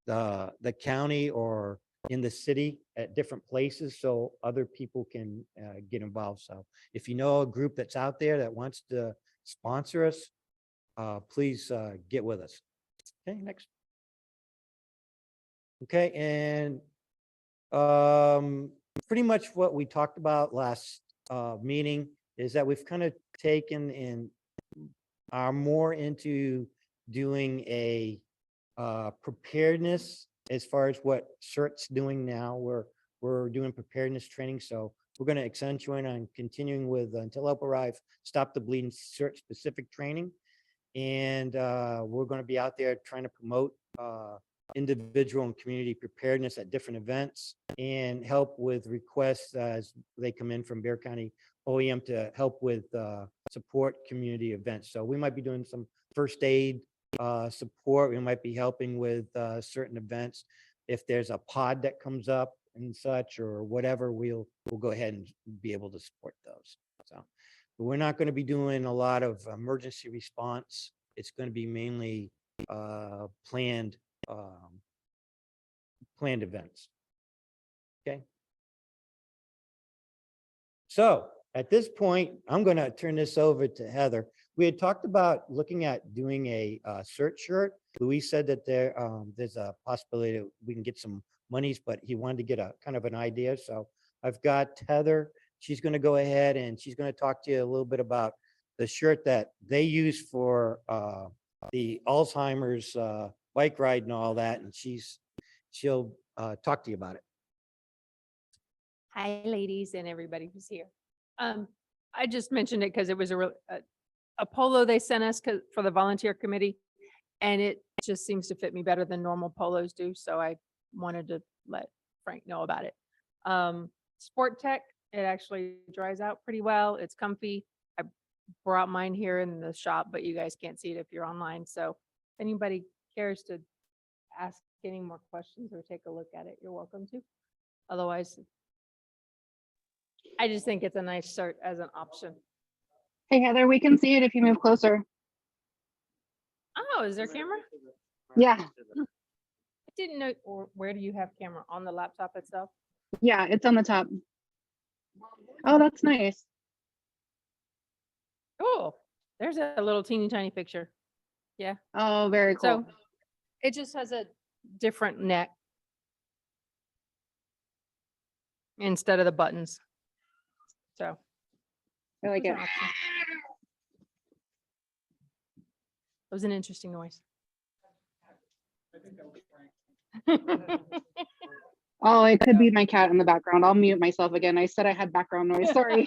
the county or in the city at different places so other people can get involved. So if you know a group that's out there that wants to sponsor us, please get with us. Okay, next. Okay, and pretty much what we talked about last meeting is that we've kind of taken and are more into doing a preparedness as far as what CERT's doing now. We're doing preparedness training, so we're going to accentuate on continuing with Until Help Arrive, Stop the Bleeding CERT specific training. And we're going to be out there trying to promote individual and community preparedness at different events and help with requests as they come in from Bear County OEM to help with support community events. So we might be doing some first aid support. We might be helping with certain events. If there's a pod that comes up and such or whatever, we'll go ahead and be able to support those. So but we're not going to be doing a lot of emergency response. It's going to be mainly planned events. Okay. So at this point, I'm going to turn this over to Heather. We had talked about looking at doing a CERT shirt. Luis said that there's a possibility that we can get some monies, but he wanted to get a kind of an idea. So I've got Heather. She's going to go ahead and she's going to talk to you a little bit about the shirt that they use for the Alzheimer's bike ride and all that. And she'll talk to you about it. Hi, ladies and everybody who's here. I just mentioned it because it was a polo they sent us for the volunteer committee, and it just seems to fit me better than normal polos do. So I wanted to let Frank know about it. Sport Tech, it actually dries out pretty well. It's comfy. I brought mine here in the shop, but you guys can't see it if you're online. So if anybody cares to ask any more questions or take a look at it, you're welcome to. Otherwise, I just think it's a nice shirt as an option. Hey, Heather, we can see it if you move closer. Oh, is there camera? Yeah, I didn't know, or where do you have camera? On the laptop itself? yeah, it's on the top. Oh, that's nice. Cool. There's a little teeny tiny picture. Oh, very cool. So it just has a different neck instead of the buttons. So I like it's it. an option. It was an interesting noise. Oh, it could be my cat in the background. I'll mute myself again. I said I had background noise. Sorry.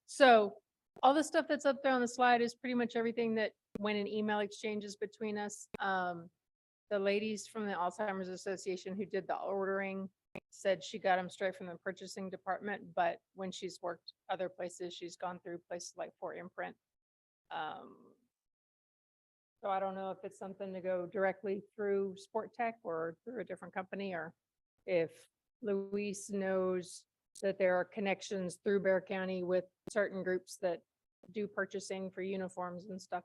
So all the stuff that's up there on the slide is pretty much everything that went in email exchanges between us. The ladies from the Alzheimer's Association who did the ordering said she got them straight from the purchasing department, but when she's worked other places, she's gone through places like Fort Imprint. So I don't know if it's something to go directly through Sport Tech or through a different company, or if Luis knows that there are connections through Bear County with certain groups that do purchasing for uniforms and stuff.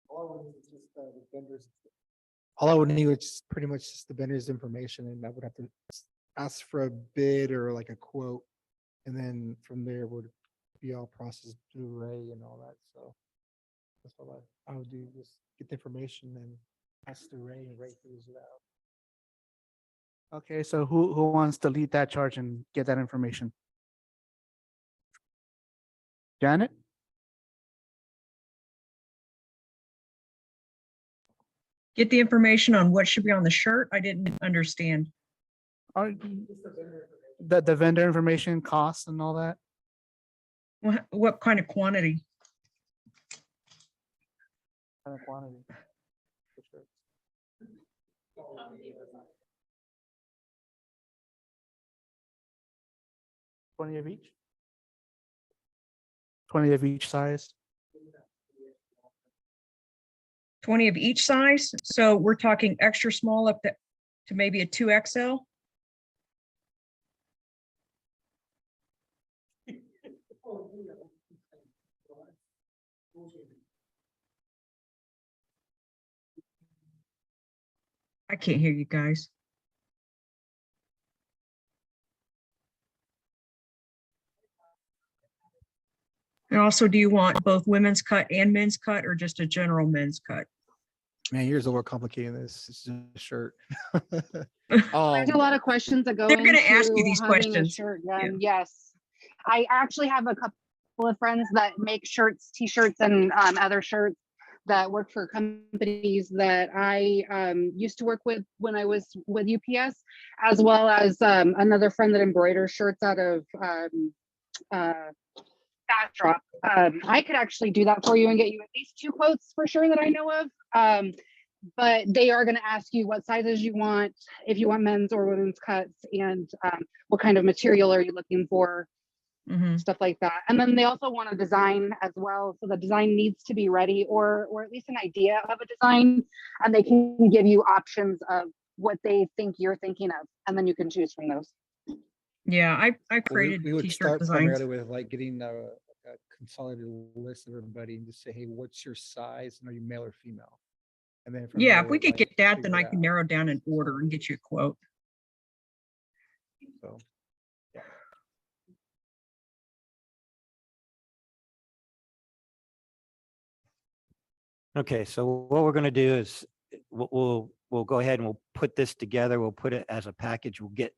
All I would need was just pretty much just the vendor's information, and I would have to ask for a bid or like a quote. And then from there would be all processed through Ray and all that. So that's all I would do, just get the information and pass to Ray, and Ray figures it out. Okay, so who wants to lead that charge and get that information? Janet? Get the information on what should be on the shirt. I didn't understand. Or the vendor information, costs and all that? What kind of quantity? Kind of quantity. For sure. 20 of each? 20 of each size? 20 of each size. So we're talking extra small up to maybe a 2XL. I can't hear you guys. And also, do you want both women's cut and men's cut or just a general men's cut? Man, here's overcomplicating this. It's just a shirt. There's a lot of questions that go They're into gonna ask you these having a questions. shirt Yeah. done. Yes. I actually have a couple of friends that make shirts, t-shirts and other shirts that work for companies that I used to work with when I was with UPS, as well as another friend that embroiders shirts out of Bastrop. I could actually do that for you and get you at least 2 quotes for sure that I know of. But they are going to ask you what sizes you want, if you want men's or women's cuts, and what kind of material are you looking for, Mhm. stuff like that. And then they also want a design as well. So the design needs to be ready, or at least an idea of a design, and they can give you options of what they think you're thinking of, and then you can choose from those. Yeah, I Well, created we would t-shirt start designs. primarily with like getting a consolidated list of everybody and just say, hey, what's your size? And are you male or female? And then from Yeah, there, if we we'll, could get that, then figure I it can out. narrow down an order and get you a quote. So, Okay, so what we're gonna do is we'll go ahead and we'll put this together. We'll put it as a package. We'll get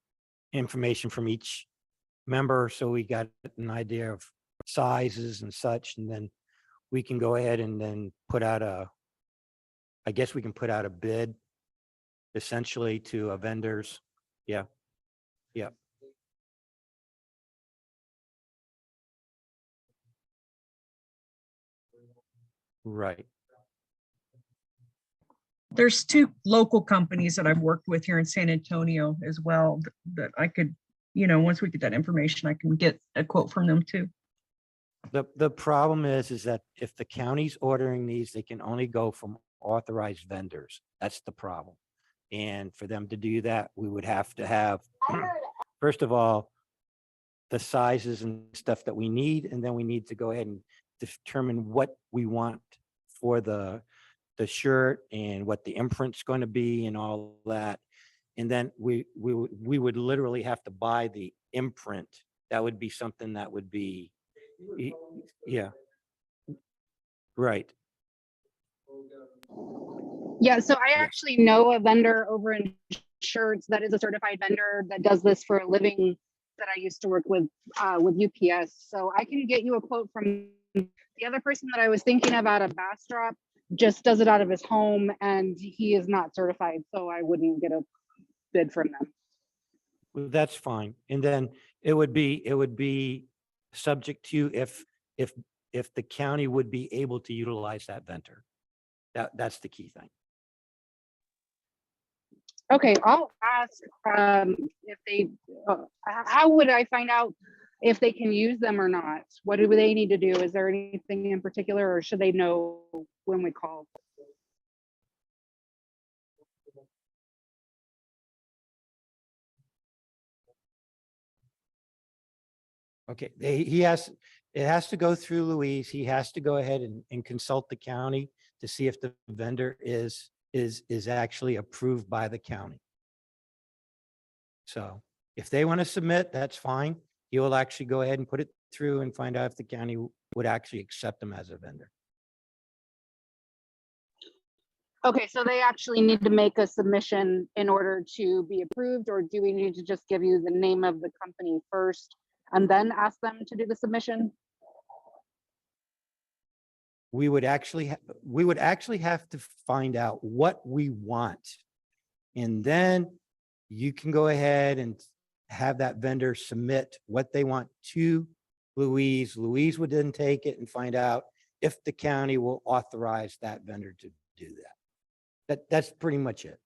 information from each member, so we got an idea of sizes and such, and then we can go ahead and then put out I guess we can put out a bid essentially to vendors. Yeah. Yeah. Right. There's 2 local companies that I've worked with here in San Antonio as well that I could, once we get that information, I can get a quote from them too. The problem is that if the county's ordering these, they can only go from authorized vendors. That's the problem. And for them to do that, we would have to have, first of all, the sizes and stuff that we need, and then we need to go ahead and determine what we want for the shirt and what the imprint's going to be and all that. And then we would literally have to buy the imprint. That would be something that would be, yeah. Right. Yeah, so I actually know a vendor over in shirts that is a certified vendor that does this for a living that I used to work with UPS. So I can get you a quote from the other person that I was thinking of out of Bastrop, just does it out of his home and he is not certified. So I wouldn't get a bid from them. Well, that's fine. And then it would be subject to if the county would be able to utilize that vendor. That's the key thing. Okay, I'll ask if they, how would I find out if they can use them or not? What do they need to do? Is there anything in particular, or should they know when we call? Okay, it has to go through Louise. He has to go ahead and consult the county to see if the vendor is actually approved by the county. So if they want to submit, that's fine. He will actually go ahead and put it through and find out if the county would actually accept them as a vendor. Okay, so they actually need to make a submission in order to be approved, or do we need to just give you the name of the company first and then ask them to do the submission? We would actually have to find out what we want. And then you can go ahead and have that vendor submit what they want to Louise. Louise would then take it and find out if the county will authorize that vendor to do that. That's pretty much it.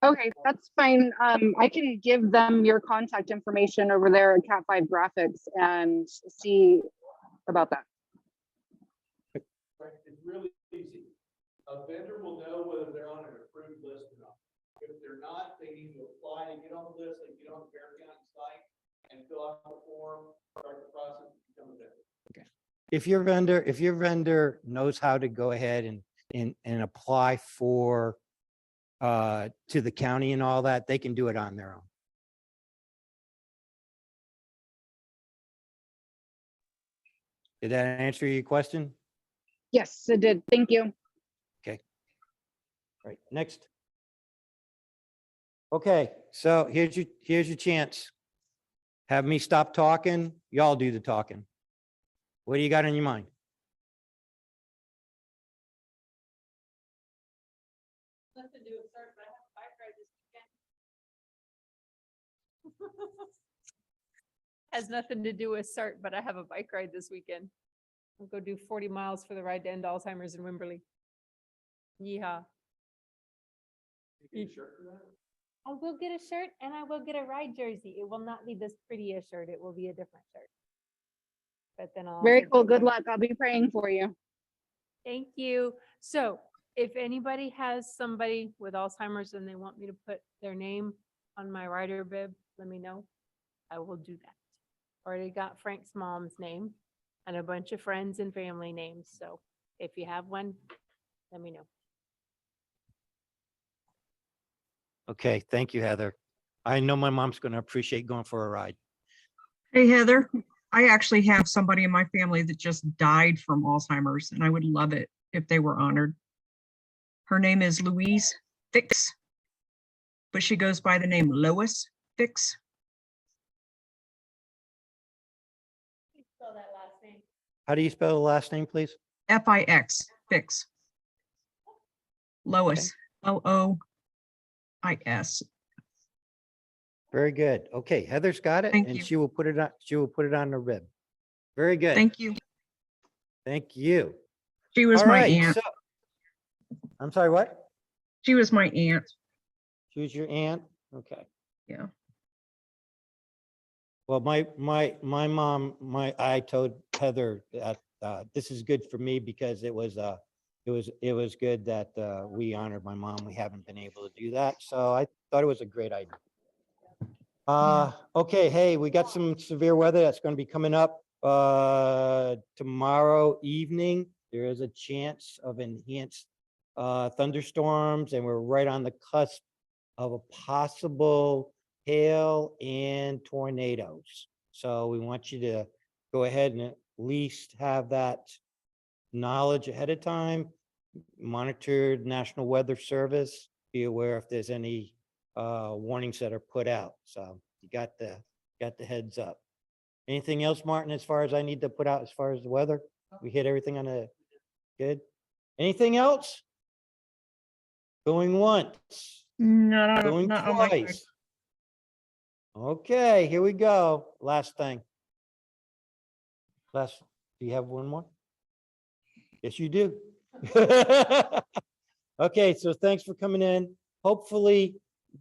Okay, that's fine. I can give them your contact information over there at Cat 5 Graphics and see about that. It's really easy. A vendor will know whether they're on an approved list or not. If they're not, they need to apply to get on the list, they get on the Bear County site, and fill out the form, start the process, become a vendor. If your vendor knows how to go ahead and apply for to the county and all that, they can do it on their own. Did that answer your question? Yes, it did. Thank you. Right, next. Okay, so here's your chance. Have me stop talking, y'all do the talking. What do you got on your mind? Nothing to do with CERT, but I have a bike ride this weekend. Has nothing to do with CERT, but I have a bike ride this weekend. I'll go do 40 miles for the ride to end Alzheimer's in Wimberley. Yeehaw. You get a shirt for that? I will get a shirt and I will get a ride jersey. It will not be this pretty a shirt. It will be a different shirt. But then I'll. Very also cool. get Good one- luck. I'll be praying for you. Thank you. So if anybody has somebody with Alzheimer's and they want me to put their name on my rider bib, let me know. I will do that. Already got Frank's mom's name and a bunch of friends and family names. So if you have one, let me know. Okay, thank you, Heather. I know my mom's gonna appreciate going for a ride. Hey, Heather, I actually have somebody in my family that just died from Alzheimer's, and I would love it if they were honored. Her name is Louise Fix, but she goes by the name Lois Fix. Spell that last name. How do you spell the last name, please? Fix, Fix. Lois, Lois. Very good. Okay, Heather's got it Thank and you. she will put it on the rib. Very good. Thank you. Thank you. She was All my right, aunt. so- I'm sorry, what? She was my aunt. She was your aunt? Okay. Yeah. Well, my mom, I told Heather that this is good for me because it was good that we honored my mom. We haven't been able to do that. So I thought it was a great idea. Okay, hey, we got some severe weather that's going to be coming up tomorrow evening. There is a chance of enhanced thunderstorms, and we're right on the cusp of a possible hail and tornadoes. So we want you to go ahead and at least have that knowledge ahead of time. Monitor the National Weather Service. Be aware if there's any warnings that are put out. So you got the heads up. Anything else, Martin, as far as I need to put out as far as the weather? We hit everything on a good. Anything else? Going once, going Not on my side. twice. Okay, here we go. Last thing. Do you have one more? Yes, you do. Okay, so thanks for coming in. Hopefully,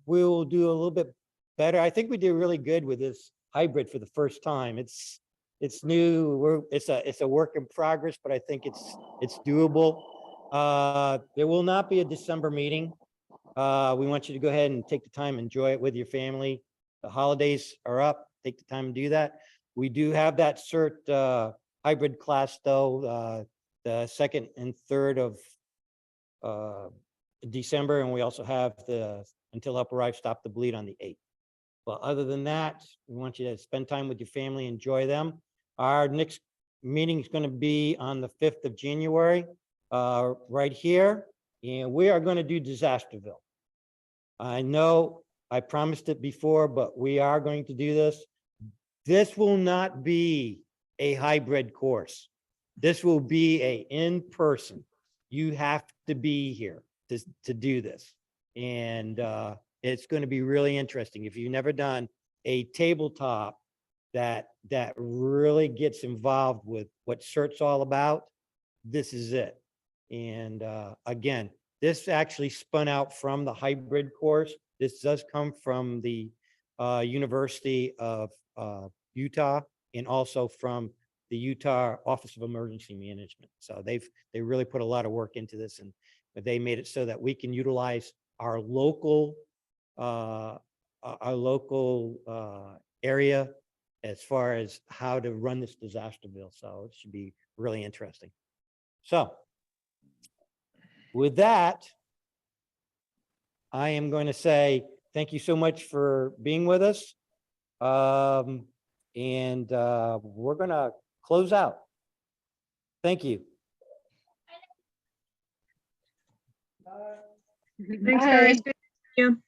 we'll do a little bit better. I think we did really good with this hybrid for the first time. It's new. It's a work in progress, but I think it's doable. There will not be a December meeting. We want you to go ahead and take the time, enjoy it with your family. The holidays are up. Take the time to do that. We do have that CERT hybrid class though, the 2nd and 3rd of December, and we also have the Until Help Arrives, Stop the Bleed on the 8th. Well, other than that, we want you to spend time with your family, enjoy them. Our next meeting is going to be on the 5th of January, right here, and we are going to do Disasterville. I know I promised it before, but we are going to do this. This will not be a hybrid course. This will be a in-person. You have to be here to do this. And it's going to be really interesting. If you've never done a tabletop that really gets involved with what CERT's all about, this is it. And again, this actually spun out from the hybrid course. This does come from the University of Utah and also from the Utah Office of Emergency Management. So they really put a lot of work into this, and they made it so that we can utilize our local area as far as how to run this disaster bill. So it should be really interesting. So with that, I am going to say thank you so much for being with us. And we're going to close out. Thank you. Thanks, Bye. guys. Good to see you.